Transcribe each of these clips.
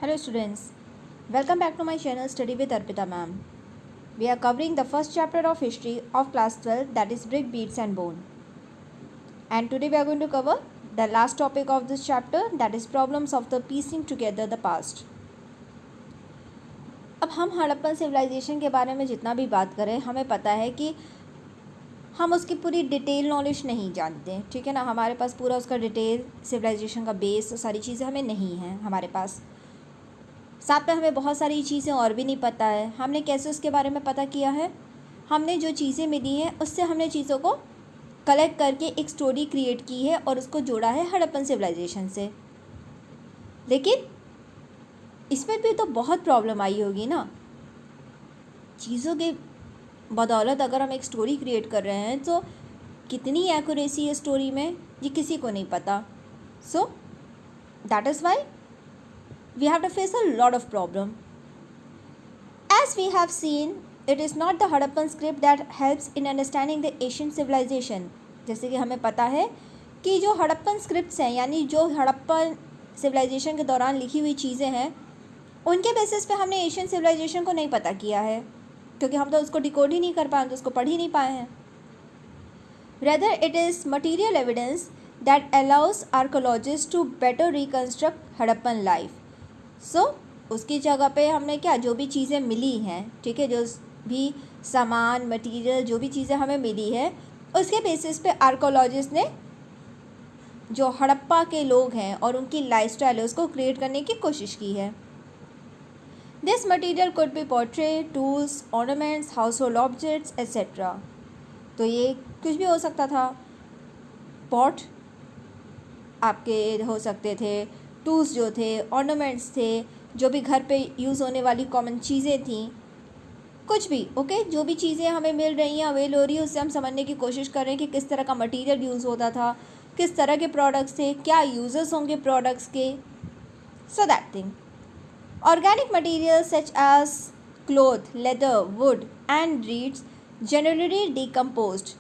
Hello students, welcome back to my channel Study with Arpita ma'am. We are covering the first chapter of history of class 12, that is brick, beads and bone. And today we are going to cover the last topic of this chapter, that is problems of the piecing together the past. अब हम Harappan civilisation के बारे में जितना भी बात करें, हमें पता है कि हम उसकी पूरी डिटेल नॉलेज नहीं जानते, ठीक है ना। हमारे पास पूरा उसका डिटेल सिविलाइजेशन का बेस सारी चीज़ें हमें नहीं हैं हमारे पास। साथ में हमें बहुत सारी चीज़ें और भी नहीं पता है। हमने कैसे उसके बारे में पता किया है, हमने जो चीज़ें मिली हैं उससे हमने चीज़ों को कलेक्ट करके एक स्टोरी क्रिएट की है और उसको जोड़ा है हड़प्पन सिविलाइजेशन से। लेकिन इसमें भी तो बहुत प्रॉब्लम आई होगी ना। चीज़ों के बदौलत अगर हम एक स्टोरी क्रिएट कर रहे हैं तो कितनी एक्यूरेसी है स्टोरी में, ये किसी को नहीं पता। So that is why we have to face a lot of problem. As we have seen, it is not the Harappan script that helps in understanding the ancient civilization. जैसे कि हमें पता है कि जो हड़प्पन स्क्रिप्ट्स हैं, यानी जो हड़प्पन सिविलाइजेशन के दौरान लिखी हुई चीज़ें हैं, उनके बेसिस पे हमने एशियन सिविलाइजेशन को नहीं पता किया है, क्योंकि हम तो उसको डिकोड ही नहीं कर पाए, हम तो उसको पढ़ ही नहीं पाए हैं। Rather, it is material evidence that allows archaeologists to better reconstruct Harappan life. उसकी जगह पे हमने क्या, जो भी चीज़ें मिली हैं, ठीक है, जो भी सामान मटेरियल जो भी चीज़ें हमें मिली है, उसके बेसिस पे आर्कोलॉजिस्ट ने जो हड़प्पा के लोग हैं और उनकी लाइफस्टाइल है उसको क्रिएट करने की कोशिश की है। This material could be portrait, tools, ornaments, house hold objects etcetera. तो ये कुछ भी हो सकता था। पॉट आपके हो सकते थे, टूल्स जो थे, ऑर्नामेंट्स थे, जो भी घर पे यूज़ होने वाली कॉमन चीज़ें थीं, कुछ भी ओके। जो भी चीज़ें हमें मिल रही हैं, अवेल हो रही है, उससे हम समझने की कोशिश कर रहे हैं कि किस तरह का मटेरियल यूज़ होता था, किस तरह के प्रोडक्ट्स थे, क्या यूज़र्स होंगे प्रोडक्ट्स के। So that thing organic material such as cloth, leather, wood and reeds generally decomposed,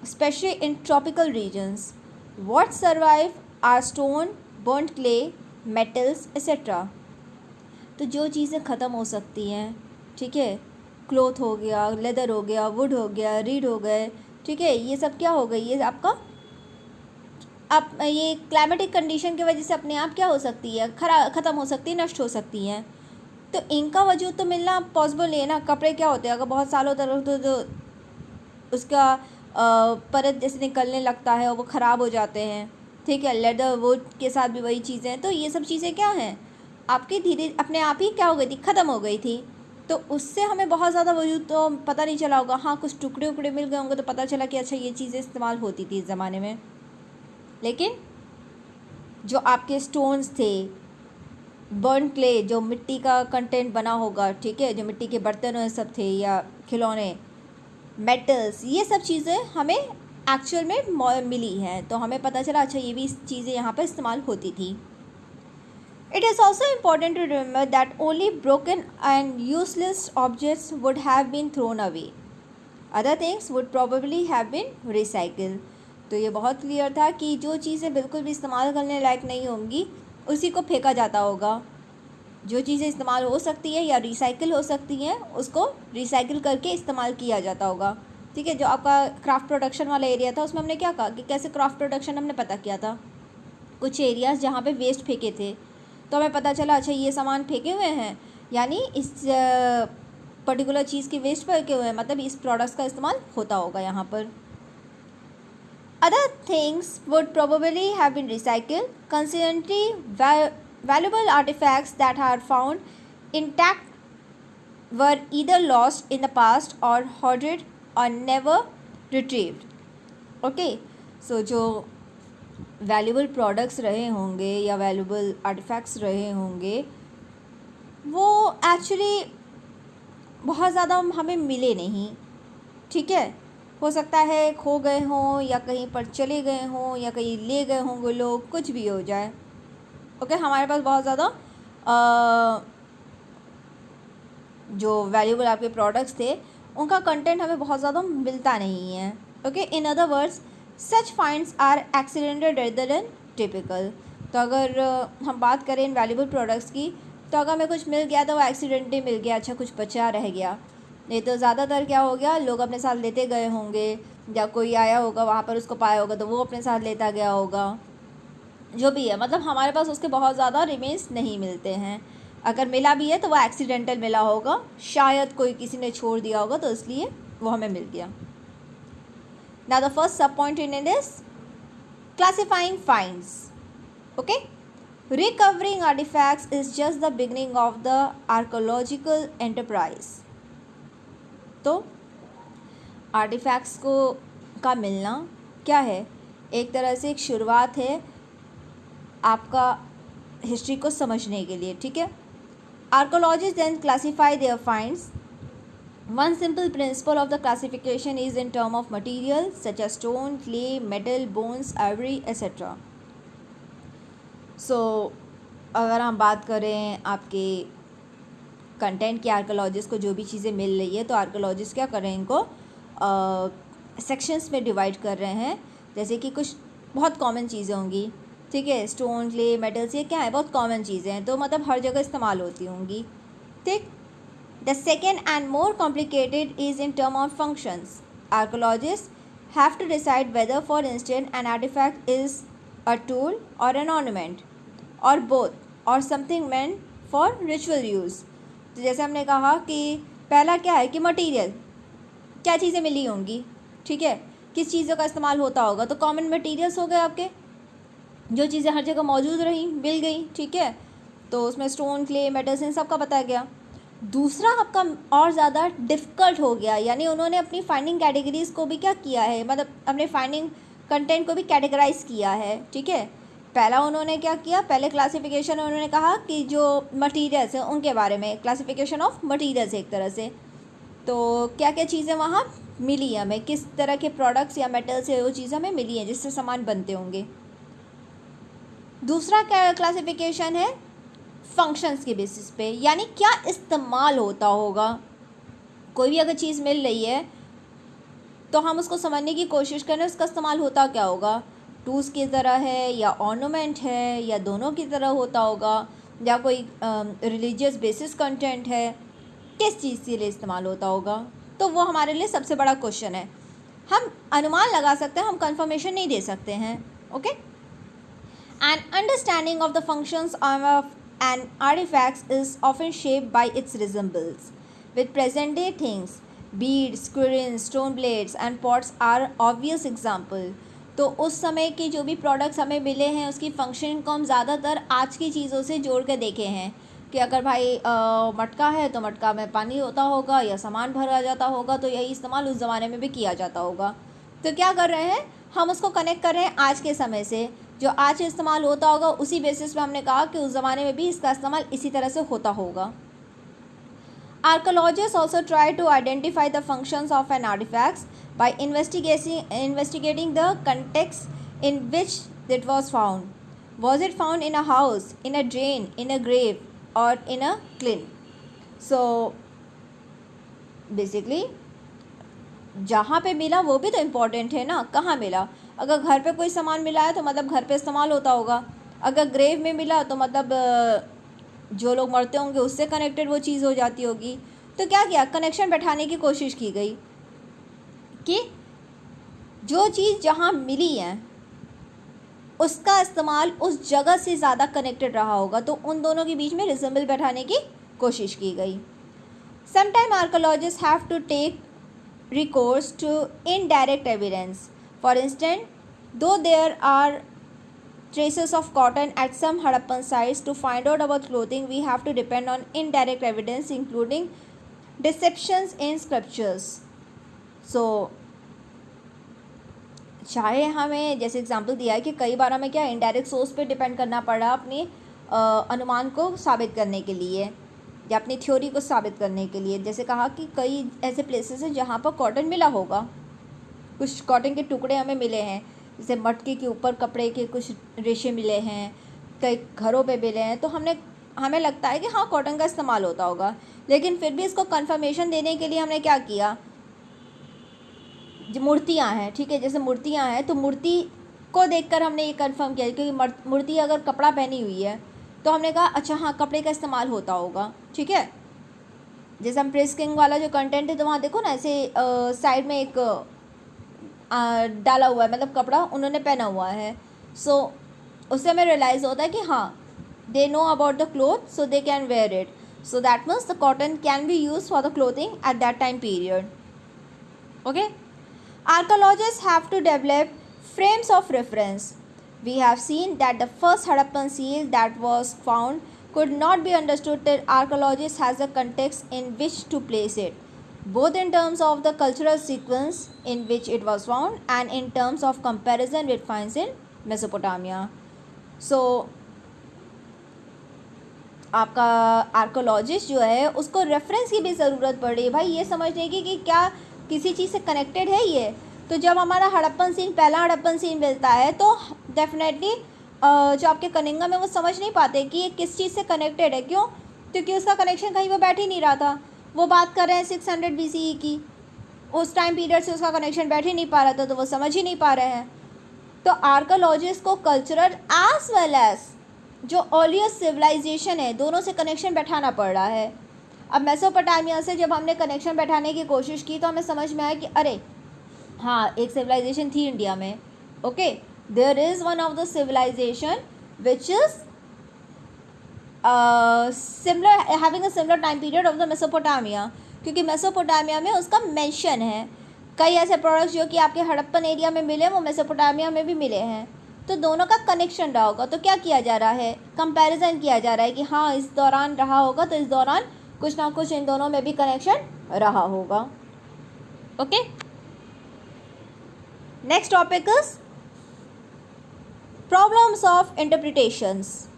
especially in tropical regions. What survive are stone, burnt clay, metals, etc. तो जो चीज़ें ख़त्म हो सकती हैं, ठीक है, क्लोथ हो गया, लेदर हो गया, वुड हो गया, रीड हो गए, ठीक है, ये सब क्या हो गई, ये आपका आप ये क्लाइमेटिक कंडीशन की वजह से अपने आप क्या हो सकती है, ख़त्म हो सकती है, नष्ट हो सकती हैं। तो इनका वजूद तो मिलना पॉसिबल नहीं है ना। कपड़े क्या होते हैं, अगर बहुत सालों तक तो उसका परत जैसे निकलने लगता है और वो ख़राब हो जाते हैं, ठीक है। लेदर, वुड के साथ भी वही चीज़ें हैं। तो ये सब चीज़ें क्या हैं, आपकी धीरे अपने आप ही क्या हो गई थी, ख़त्म हो गई थी। तो उससे हमें बहुत ज़्यादा वजूद तो पता नहीं चला होगा। हाँ, कुछ टुकड़े उकड़े मिल गए होंगे तो पता चला कि अच्छा ये चीज़ें इस्तेमाल होती थी इस ज़माने में। लेकिन जो आपके स्टोन्स थे, बर्न क्ले, जो मिट्टी का कंटेंट बना होगा, ठीक है, जो मिट्टी के बर्तन सब थे या खिलौने, मेटल्स, ये सब चीज़ें हमें एक्चुअल में मिली हैं। तो हमें पता चला अच्छा ये भी चीज़ें यहाँ पर इस्तेमाल होती थी। It is also important to remember that only broken and useless objects would have been thrown away, other things would probably have been recycle. तो ये बहुत क्लियर था कि जो चीज़ें बिल्कुल भी इस्तेमाल करने लायक नहीं होंगी उसी को फेंका जाता होगा। जो चीज़ें इस्तेमाल हो सकती हैं या रिसाइकिल हो सकती हैं उसको रिसाइकिल करके इस्तेमाल किया जाता होगा, ठीक है। जो आपका क्राफ्ट प्रोडक्शन वाला एरिया था उसमें हमने क्या कहा कि कैसे क्राफ्ट प्रोडक्शन हमने पता किया था। कुछ एरियाज़ जहाँ पे वेस्ट फेंके थे तो हमें पता चला अच्छा ये सामान फेंके हुए हैं, यानी इस पर्टिकुलर चीज़ की वेस्ट फेंके हुए हैं, मतलब इस प्रोडक्ट्स का इस्तेमाल होता होगा यहाँ पर। Other things would probably have been recycled. Consequently, valuable artifacts that are found intact were either lost in the past or hoarded or never retrieved. Okay, so जो valuable products रहे होंगे या valuable artifacts रहे होंगे वो actually बहुत ज़्यादा हमें मिले नहीं, ठीक है। हो सकता है खो गए हों या कहीं पर चले गए हों या कहीं ले गए होंगे लोग, कुछ भी हो जाए। ओके, हमारे पास बहुत ज़्यादा जो वैल्यूबल आपके प्रोडक्ट्स थे उनका कंटेंट हमें बहुत ज़्यादा मिलता नहीं है। Okay, in other words such finds are accidental rather than typical. तो अगर हम बात करें इन वैल्यूबल प्रोडक्ट्स की तो अगर हमें कुछ मिल गया तो वो एक्सीडेंटली मिल गया, अच्छा कुछ बचा रह गया। नहीं तो ज़्यादातर क्या हो गया, लोग अपने साथ लेते गए होंगे, या कोई आया होगा वहाँ पर उसको पाया होगा तो वो अपने साथ लेता गया होगा, जो भी है, मतलब हमारे पास उसके बहुत ज़्यादा रिमेन्स नहीं मिलते हैं। अगर मिला भी है तो वो एक्सीडेंटल मिला होगा, शायद कोई किसी ने छोड़ दिया होगा तो इसलिए वो हमें मिल गया। नाउ द फर्स्ट सब point in is classifying finds. Okay, recovering artifacts is just the beginning of the archaeological enterprise। तो आर्टिफैक्ट्स को का मिलना क्या है, एक तरह से एक शुरुआत है आपका हिस्ट्री को समझने के लिए, ठीक है। Archaeologist then classify their finds. One simple principle of the classification is in term of material such as stone, clay, metal, bones, ivory etcetera. So अगर हम बात करें आपके कंटेंट की, आर्कोलॉजिस्ट को जो भी चीज़ें मिल रही है तो आर्कोलॉजिस्ट क्या कर रहे हैं, इनको सेक्शंस में डिवाइड कर रहे हैं। जैसे कि कुछ बहुत कॉमन चीज़ें होंगी, ठीक है, स्टोन, क्ले, मेटल्स, ये क्या है, बहुत कॉमन चीज़ें हैं, तो मतलब हर जगह इस्तेमाल होती होंगी, ठीक। The second and more complicated is in term of functions. Archaeologist have to decide whether for instant an artifact is a tool or an ornament or both or something meant for ritual use। तो जैसे हमने कहा कि पहला क्या है कि material, क्या चीज़ें मिली होंगी, ठीक है, किस चीज़ों का इस्तेमाल होता होगा, तो कॉमन मटेरियल्स हो गए आपके, जो चीज़ें हर जगह मौजूद रही, मिल गई, ठीक है, तो उसमें स्टोन, क्ले, मेटल्स, इन सब का बताया गया। दूसरा आपका और ज़्यादा डिफ़िकल्ट हो गया, यानी उन्होंने अपनी फाइंडिंग कैटेगरीज़ को भी क्या किया है, मतलब अपने फाइंडिंग कंटेंट को भी कैटेगराइज किया है, ठीक है। पहला उन्होंने क्या किया, पहले क्लासिफिकेशन उन्होंने कहा कि जो मटेरियल्स हैं उनके बारे में, क्लासिफिकेशन ऑफ मटेरियल्स एक तरह से, तो क्या क्या चीज़ें वहाँ मिली हैं हमें, किस तरह के प्रोडक्ट्स या मेटल्स है वो चीज़ें हमें मिली हैं जिससे सामान बनते होंगे। दूसरा क्लासिफिकेशन है फंक्शंस के बेसिस पे, यानी क्या इस्तेमाल होता होगा। कोई भी अगर चीज़ मिल रही है तो हम उसको समझने की कोशिश करें उसका इस्तेमाल होता क्या होगा, टूल्स की तरह है या ऑर्नामेंट है या दोनों की तरह होता होगा, या कोई रिलीजियस बेसिस कंटेंट है, किस चीज़ के लिए इस्तेमाल होता होगा, तो वो हमारे लिए सबसे बड़ा क्वेश्चन है। हम अनुमान लगा सकते हैं, हम कंफर्मेशन नहीं दे सकते हैं, okay. And understanding of the functions of an artifacts is often shaped by its resemblance with present day things. Beads, querns, stone blades and pots are obvious example. तो उस समय के जो भी प्रोडक्ट्स हमें मिले हैं उसकी फंक्शन को हम ज़्यादातर आज की चीज़ों से जोड़ कर देखे हैं कि अगर भाई मटका है तो मटका में पानी होता होगा या सामान भरा जाता होगा, तो यही इस्तेमाल उस ज़माने में भी किया जाता होगा। तो क्या कर रहे हैं, हम उसको कनेक्ट कर रहे हैं आज के समय से, जो आज इस्तेमाल होता होगा उसी बेसिस पे हमने कहा कि उस ज़माने में भी इसका इस्तेमाल इसी तरह से होता होगा। Archaeologists also try to identify the functions of an artifact by investigating the context in which it was found. Was it found in a house, in a drain, in a grave, or in a kiln? So basically जहाँ पे मिला वो भी तो important है ना, कहाँ मिला। अगर घर पे कोई सामान मिला है तो मतलब घर पे इस्तेमाल होता होगा, अगर ग्रेव में मिला तो मतलब जो लोग मरते होंगे उससे कनेक्टेड वो चीज़ हो जाती होगी। तो क्या किया, कनेक्शन बैठाने की कोशिश की गई कि जो चीज़ जहाँ मिली है उसका इस्तेमाल उस जगह से ज़्यादा कनेक्टेड रहा होगा, तो उन दोनों के बीच में रिजेंबल बैठाने की कोशिश की गई। Sometime archaeologist have to take recourse to indirect evidence. For instance, though there are traces of cotton at some Harappan sites, to find out about clothing we have to depend on indirect evidence including deceptions in sculptures. So चाहे हमें जैसे example दिया है कि कई बार हमें क्या indirect source पे डिपेंड करना पड़ा अपनी अनुमान को साबित करने के लिए या अपनी थ्योरी को साबित करने के लिए। जैसे कहा कि कई ऐसे प्लेसेस हैं जहाँ पर कॉटन मिला होगा, कुछ कॉटन के टुकड़े हमें मिले हैं, जैसे मटके के ऊपर कपड़े के कुछ रेशे मिले हैं, कई घरों पे मिले हैं, तो हमें लगता है कि हाँ कॉटन का इस्तेमाल होता होगा। लेकिन फिर भी इसको कंफर्मेशन देने के लिए हमने क्या किया, जो मूर्तियाँ हैं, ठीक है, जैसे मूर्तियाँ हैं तो मूर्ति को देखकर हमने ये कंफर्म किया, क्योंकि मूर्ति अगर कपड़ा पहनी हुई है तो हमने कहा अच्छा हाँ कपड़े का इस्तेमाल होता होगा, ठीक है। जैसे हम प्रेस्किंग वाला जो कंटेंट है तो वहाँ देखो ना ऐसे साइड में एक डाला हुआ है, मतलब कपड़ा उन्होंने पहना हुआ है। सो उससे हमें रियलाइज़ होता है कि हाँ they know about the cloth so they can wear it, so that means the cotton can be use for the clothing at that time period. Okay, archaeologists have to develop frames of reference. We have seen that the first Harappan seal that was found could not be understood till archaeologists has a context in which to place it, both in terms of the cultural sequence in which it was found and in terms of comparison with finds in Mesopotamia. So आपका archaeologist जो है उसको reference की भी ज़रूरत पड़ी भाई ये समझने की कि क्या किसी चीज़ से कनेक्टेड है ये। तो जब हमारा हड़प्पन सीन, पहला हड़प्पन सीन मिलता है तो डेफिनेटली जो आपके कनिंगम है वो समझ नहीं पाते कि ये किस चीज़ से कनेक्टेड है। क्यों? क्योंकि उसका कनेक्शन कहीं पर बैठ ही नहीं रहा था। वो बात कर रहे हैं 600 BCE की, उस टाइम पीरियड से उसका कनेक्शन बैठ ही नहीं पा रहा था, तो वो समझ ही नहीं पा रहे हैं। तो आर्कोलॉजिस्ट को कल्चरल एज वेल एज जो अर्लियर सिविलाइजेशन है दोनों से कनेक्शन बैठाना पड़ रहा है। अब मेसोपोटामिया से जब हमने कनेक्शन बैठाने की कोशिश की तो हमें समझ में आया कि अरे हाँ एक सिविलाइजेशन थी इंडिया में। Okay, there is one of the civilization which is similar having a similar time period of the Mesopotamia, क्योंकि मेसोपोटामिया में उसका मेंशन है। कई ऐसे प्रोडक्ट्स जो कि आपके हड़प्पन एरिया में मिले वो मेसोपोटामिया में भी मिले हैं, तो दोनों का कनेक्शन रहा होगा। तो क्या किया जा रहा है, कंपैरिजन किया जा रहा है कि हाँ इस दौरान रहा होगा तो इस दौरान कुछ ना कुछ इन दोनों में भी कनेक्शन रहा होगा। Okay, next topic is problems of interpretations.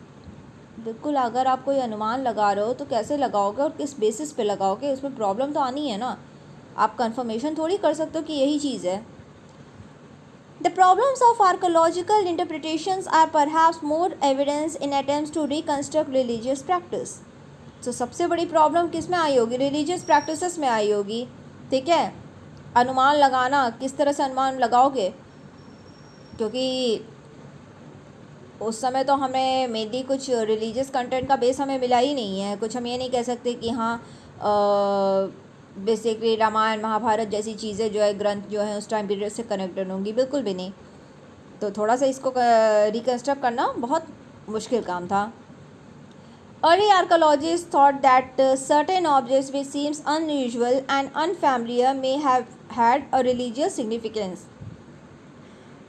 बिल्कुल, अगर आप कोई अनुमान लगा रहे हो तो कैसे लगाओगे और किस बेसिस पे लगाओगे, उसमें प्रॉब्लम तो आनी है ना। आप कंफर्मेशन थोड़ी कर सकते हो कि यही चीज़ है। The problems of archaeological interpretations are perhaps more evidence in attempts to reconstruct religious practice. तो सबसे बड़ी प्रॉब्लम किस में आई होगी? रिलीजियस प्रैक्टिसेस में आई होगी, ठीक है। अनुमान लगाना, किस तरह से अनुमान लगाओगे, क्योंकि उस समय तो हमें मेनली कुछ रिलीजियस कंटेंट का बेस हमें मिला ही नहीं है। कुछ हम ये नहीं कह सकते कि हाँ बेसिकली रामायण महाभारत जैसी चीज़ें जो है ग्रंथ जो है उस टाइम पीरियड से कनेक्टेड होंगी, बिल्कुल भी नहीं। तो थोड़ा सा इसको रिकन्स्ट्रक्ट करना बहुत मुश्किल काम था। Early archaeologists thought that certain objects which seems unusual and unfamiliar may have had a religious significance.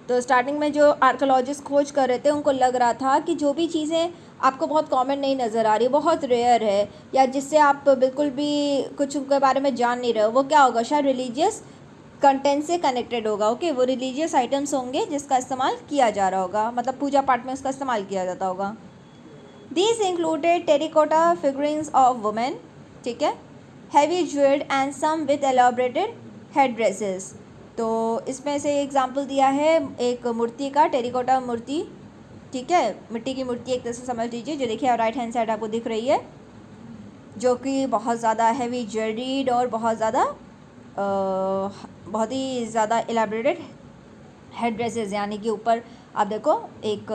तो स्टार्टिंग में जो आर्कोलॉजिस्ट खोज कर रहे थे उनको लग रहा था कि जो भी चीज़ें आपको बहुत कॉमन नहीं नज़र आ रही, बहुत रेयर है, या जिससे आप बिल्कुल भी कुछ उनके बारे में जान नहीं रहे हो, वो क्या होगा, शायद रिलीजियस कंटेंट से कनेक्टेड होगा। ओके, वो रिलीजियस आइटम्स होंगे जिसका इस्तेमाल किया जा रहा होगा, मतलब पूजा पाठ में उसका इस्तेमाल किया जाता होगा। These included terracotta figurines of women, ठीक है, heavy jeweled and some with elaborated headdresses। तो इसमें से एग्जाम्पल दिया है एक मूर्ति का, टेरिकोटा मूर्ति, ठीक है, मिट्टी की मूर्ति एक तरह से समझ लीजिए, जो देखिए राइट हैंड साइड आपको दिख रही है, जो कि बहुत ज़्यादा हैवी ज्वेलरीड और बहुत ही ज़्यादा एलाबरेटेड हेड ड्रेसेस, यानी कि ऊपर आप देखो एक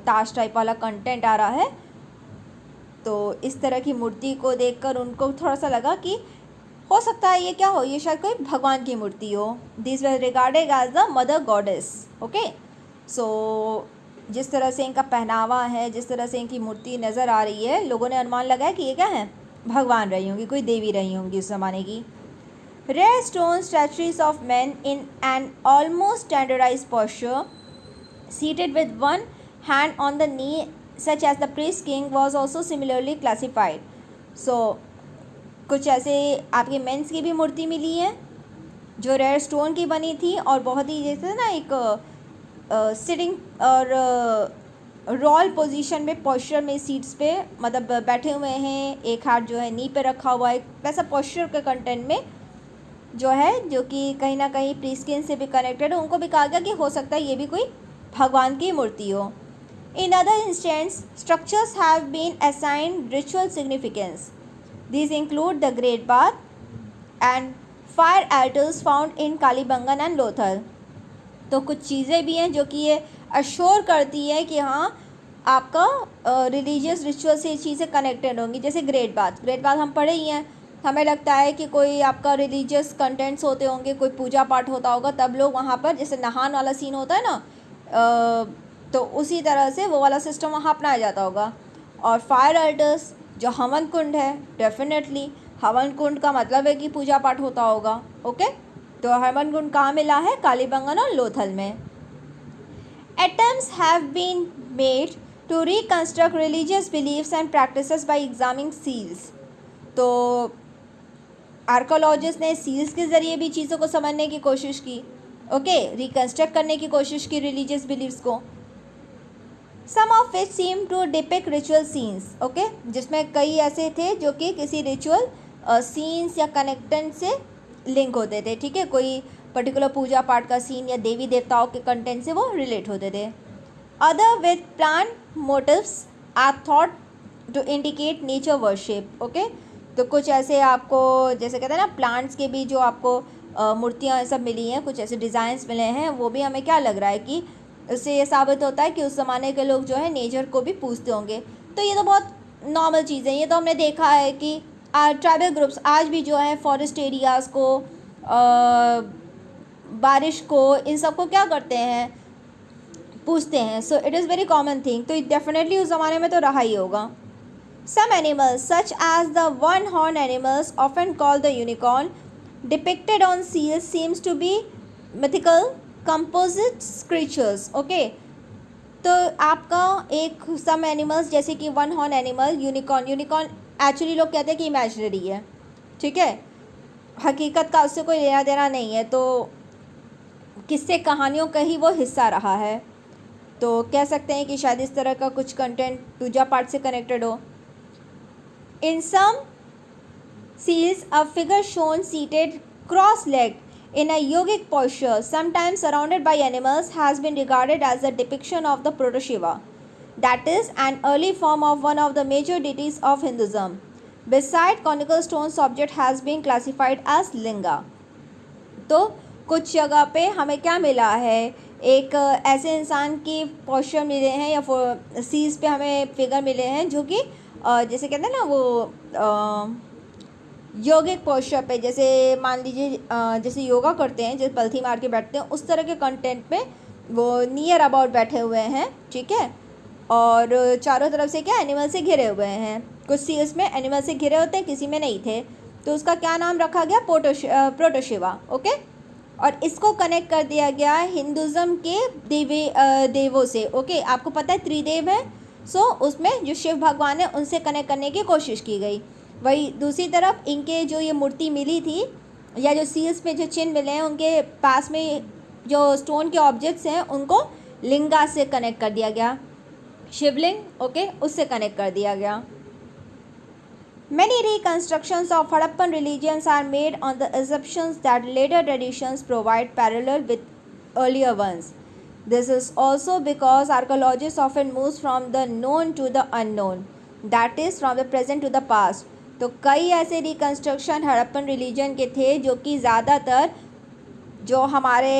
ताज टाइप वाला कंटेंट आ रहा है। तो इस तरह की मूर्ति को देखकर उनको थोड़ा सा लगा कि हो सकता है ये क्या हो, ये शायद कोई भगवान की मूर्ति हो। This was regarded as the mother goddess. Okay, so जिस तरह से इनका पहनावा है, जिस तरह से इनकी मूर्ति नज़र आ रही है, लोगों ने अनुमान लगाया कि ये क्या है, भगवान रही होंगी, कोई देवी रही होंगी उस ज़माने की। Rare stone statuaries of man in an almost standardize posture seated with one hand on the knee such as the priest king was also similarly classified. So कुछ ऐसे आपके मेंस की भी मूर्ति मिली है जो रेयर स्टोन की बनी थी और बहुत ही जैसे ना एक सिटिंग और रॉल पोजीशन में, पोस्चर में, सीट्स पे मतलब बैठे हुए हैं, एक हाथ जो है नी पे रखा हुआ है, वैसा पोस्चर के कंटेंट में जो है, जो कि कहीं ना कहीं प्रीस्ट किंग से भी कनेक्टेड है। उनको भी कहा गया कि हो सकता है ये भी कोई भगवान की मूर्ति हो। In other instances structures have been assigned ritual significance. These include the great bath and fire altars found in Kalibangan and Lothal. तो कुछ चीज़ें भी हैं जो कि ये अश्योर करती है कि हाँ आपका रिलीजियस रिचुअल से चीज़ें कनेक्टेड होंगी। जैसे ग्रेट बाथ हम पढ़े ही हैं, हमें लगता है कि कोई आपका रिलीजियस कंटेंट्स होते होंगे, कोई पूजा पाठ होता होगा, तब लोग वहाँ पर, जैसे नहान वाला सीन होता है ना, तो उसी तरह से वो वाला सिस्टम वहाँ अपनाया जाता होगा। और फायर अल्टर्स, जो हवन कुंड है, डेफिनेटली हवन कुंड का मतलब है कि पूजा पाठ होता होगा। ओके, तो हवन कुंड कहाँ मिला है? कालीबंगन और लोथल में। Attempts have been made to reconstruct religious beliefs and practices by examining seals. तो आर्कोलॉजिस्ट ने सील्स के ज़रिए भी चीज़ों को समझने की कोशिश की, ओके, रिकन्स्ट्रक्ट करने की कोशिश की रिलीजियस बिलीव्स को। Some of which seem to depict ritual scenes, okay, जिसमें कई ऐसे थे जो कि किसी रिचुअल सीन्स या कनेक्टेंट से लिंक होते थे, ठीक है, कोई पर्टिकुलर पूजा पाठ का सीन या देवी देवताओं के कंटेंट से वो रिलेट होते थे। Other with plant motives are thought to indicate nature worship, okay, तो कुछ ऐसे आपको जैसे कहते हैं ना प्लांट्स के भी जो आपको मूर्तियाँ सब मिली हैं, कुछ ऐसे डिज़ाइंस मिले हैं, वो भी हमें क्या लग रहा है कि उससे ये साबित होता है कि उस ज़माने के लोग जो है नेचर को भी पूजते होंगे। तो ये तो बहुत नॉर्मल चीज़ है, ये तो हमने देखा है कि ट्राइबल ग्रुप्स आज भी जो है फॉरेस्ट एरियाज़ को, बारिश को, इन सब को क्या करते हैं? पूछते हैं। So it is very common thing, तो डेफिनेटली उस ज़माने में तो रहा ही होगा। Some animals, such as the one-horned animals, often called the unicorn, depicted on seals, seems to be mythical composite creatures. Okay, तो आपका एक some animals जैसे कि one-horned animal, यूनिकॉर्न एक्चुअली लोग कहते हैं कि इमेजिनरी है, ठीक है, हकीकत का उससे कोई लेना देना नहीं है, तो किस्से कहानियों का ही वो हिस्सा रहा है। तो कह सकते हैं कि शायद इस तरह का कुछ कंटेंट पूजा पाठ से कनेक्टेड हो। In some seals, a figure shown seated cross-legged in a yogic posture, sometimes surrounded by animals, has been regarded as a depiction of the Proto-Shiva, that is, an early form of one of the major deities of Hinduism. Beside conical stones, object has been classified as linga. तो कुछ जगह पे हमें क्या मिला है? एक ऐसे इंसान की पोस्चर मिले हैं या सील्स पे हमें फिगर मिले हैं जो कि जैसे कहते हैं ना वो योगिक पोस्चर पे, जैसे मान लीजिए जैसे योगा करते हैं, जैसे पलथी मार के बैठते हैं, उस तरह के कंटेंट पे वो नियर अबाउट बैठे हुए हैं, ठीक है, और चारों तरफ से क्या एनिमल से घिरे हुए हैं। कुछ सील्स में एनिमल से घिरे होते हैं, किसी में नहीं थे, तो उसका क्या नाम रखा गया? प्रोटोशिवा। ओके, और इसको कनेक्ट कर दिया गया हिंदुज़म के देवों से। ओके, आपको पता है त्रिदेव है, सो उसमें जो शिव भगवान है उनसे कनेक्ट करने की कोशिश की गई। वही दूसरी तरफ इनके जो ये मूर्ति मिली थी या जो सील्स में जो चिन्ह मिले हैं, उनके पास में जो स्टोन के ऑब्जेक्ट्स हैं उनको लिंगा से कनेक्ट कर दिया गया, शिवलिंग, ओके, उससे कनेक्ट कर दिया गया। Many reconstructions of Harappan religions are made on the assumptions that later traditions provide parallel with earlier ones. This is also because archaeologists often move from the known to the unknown, that is from the present to the past. तो कई ऐसे reconstruction Harappan religion के थे जो कि ज़्यादातर जो हमारे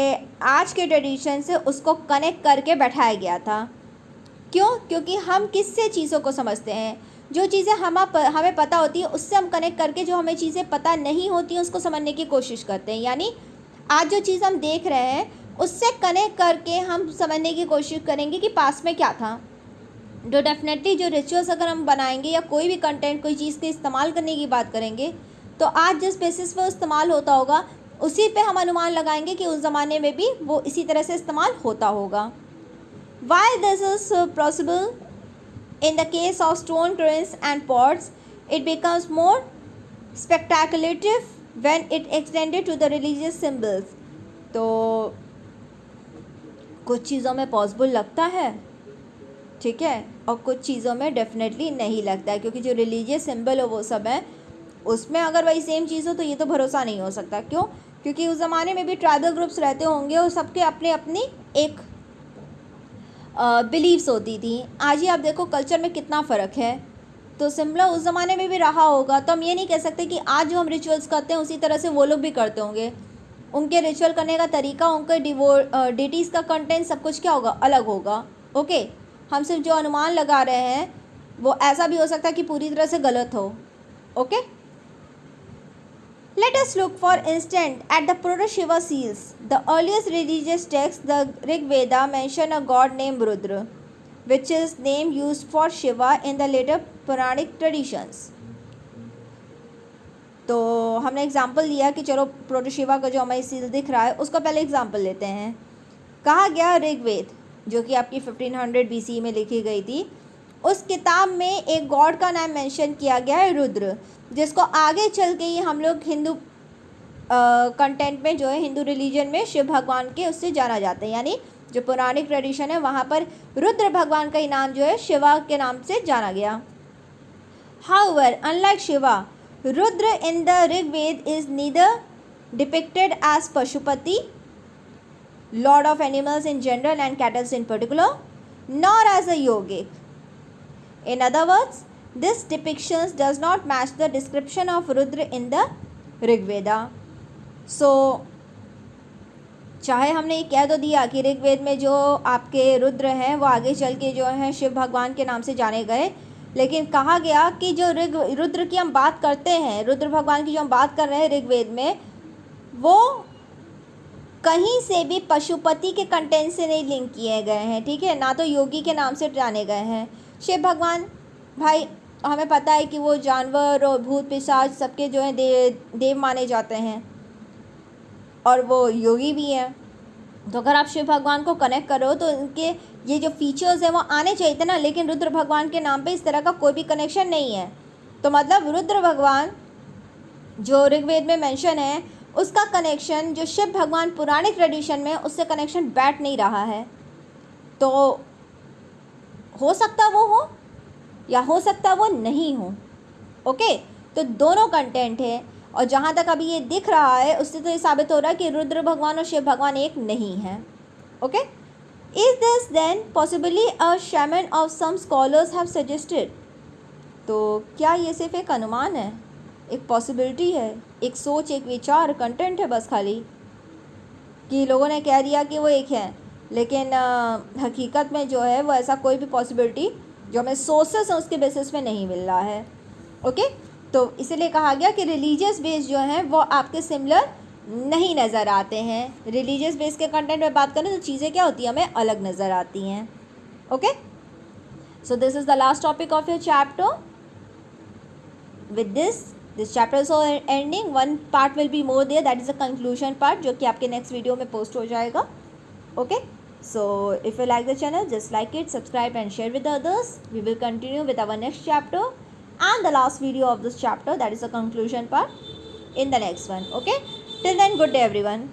आज के ट्रेडिशन से उसको कनेक्ट करके बैठाया गया था। क्यों? क्योंकि हम किससे चीज़ों को समझते हैं? जो चीज़ें हमें पता होती है उससे हम कनेक्ट करके जो हमें चीज़ें पता नहीं होती हैं उसको समझने की कोशिश करते हैं। यानी आज जो चीज़ हम देख रहे हैं उससे कनेक्ट करके हम समझने की कोशिश करेंगे कि पास में क्या था। तो डेफिनेटली जो रिचुअल्स अगर हम बनाएंगे या कोई भी कंटेंट, कोई चीज़ के इस्तेमाल करने की बात करेंगे, तो आज जिस बेसिस पर इस्तेमाल होता होगा उसी पे हम अनुमान लगाएंगे कि उस ज़माने में भी वो इसी तरह से इस्तेमाल होता होगा। While this is possible in the case of stone currents and pots, it becomes more speculative when it extended to the religious symbols. तो कुछ चीज़ों में पॉसिबल लगता है, ठीक है, और कुछ चीज़ों में डेफिनेटली नहीं लगता है, क्योंकि जो रिलीजियस सिंबल हो वो सब है, उसमें अगर वही सेम चीज़ हो तो ये तो भरोसा नहीं हो सकता। क्यों? क्योंकि उस ज़माने में भी ट्राइबल ग्रुप्स रहते होंगे और सबके अपने अपनी एक बिलीव्स होती थी। आज ही आप देखो कल्चर में कितना फ़र्क है, तो सिमिलर उस ज़माने में भी रहा होगा। तो हम ये नहीं कह सकते कि आज जो हम रिचुअल्स करते हैं उसी तरह से वो लोग भी करते होंगे। उनके रिचुअल करने का तरीका, उनके डिटीज़ का कंटेंट सब कुछ क्या होगा? अलग होगा। ओके, हम सिर्फ जो अनुमान लगा रहे हैं वो ऐसा भी हो सकता है कि पूरी तरह से गलत हो. Okay, let us look for instance at the Purushava seals. The earliest religious text, the Rig Veda, mention a god named Rudra, which is name used for Shiva in the later Puranic traditions. तो हमने example लिया कि चलो प्रोटोशिवा का जो हमारी seal दिख रहा है उसका पहले एग्जाम्पल लेते हैं. कहा गया ऋग्वेद, जो कि आपकी 1500 BC में लिखी गई थी, उस किताब में एक गॉड का नाम मेंशन किया गया है रुद्र, जिसको आगे चल के ही हम लोग हिंदू कंटेंट में जो है हिंदू रिलीजन में शिव भगवान के उससे जाना जाता है. यानी जो पौराणिक ट्रेडिशन है वहाँ पर रुद्र भगवान का ही नाम जो है शिवा के नाम से जाना गया. However, unlike Shiva, Rudra in the Rigved is neither depicted as Pashupati, lord of animals in general and cattle in particular, nor as a yogic. In other words, this depiction does not match the description of Rudra in the Rigveda. So, चाहे हमने ये कह तो दिया कि ऋग्वेद में जो आपके रुद्र हैं वो आगे चल के जो हैं शिव भगवान के नाम से जाने गए, लेकिन कहा गया कि जो रुद्र की हम बात करते हैं, रुद्र भगवान की जो हम बात कर रहे हैं ऋग्वेद में, वो कहीं से भी पशुपति के कंटेंट से नहीं लिंक किए गए हैं. ठीक है, ना तो योगी के नाम से जाने गए हैं. शिव भगवान भाई हमें पता है कि वो जानवर और भूत पिशाच सबके जो है देव माने जाते हैं और वो योगी भी हैं. तो अगर आप शिव भगवान को कनेक्ट करो तो इनके ये जो फीचर्स हैं वो आने चाहिए थे ना, लेकिन रुद्र भगवान के नाम पे इस तरह का कोई भी कनेक्शन नहीं है. तो मतलब रुद्र भगवान जो ऋग्वेद में मेंशन है उसका कनेक्शन जो शिव भगवान पुराने ट्रेडिशन में उससे कनेक्शन बैठ नहीं रहा है. तो हो सकता वो हो या हो सकता वो नहीं हो. ओके, तो दोनों कंटेंट है और जहाँ तक अभी ये दिख रहा है उससे तो ये साबित हो रहा है कि रुद्र भगवान और शिव भगवान एक नहीं है. Okay, is this then possibly a shaman of some scholars have suggested. तो क्या ये सिर्फ एक अनुमान है, एक पॉसिबिलिटी है, एक सोच, एक विचार, कंटेंट है बस खाली कि लोगों ने कह दिया कि वो एक है, लेकिन हकीकत में जो है वो ऐसा कोई भी पॉसिबिलिटी जो हमें सोर्सेस हैं उसके बेसिस में नहीं मिल रहा है. ओके, तो इसीलिए कहा गया कि रिलीजियस बेस जो हैं वो आपके सिमिलर नहीं नज़र आते हैं. रिलीजियस बेस के कंटेंट में बात करें तो चीज़ें क्या होती हैं, हमें अलग नज़र आती हैं. Okay, so this is the last topic of your chapter. With this chapter is ending. One part will be more there, that is the conclusion part, जो कि आपके नेक्स्ट वीडियो में पोस्ट हो जाएगा. Okay, so if you like the channel, just like it, subscribe and share with others. We will continue with our next chapter and the last video of this chapter, that is the conclusion part, in the next one. Okay, till then, good day everyone.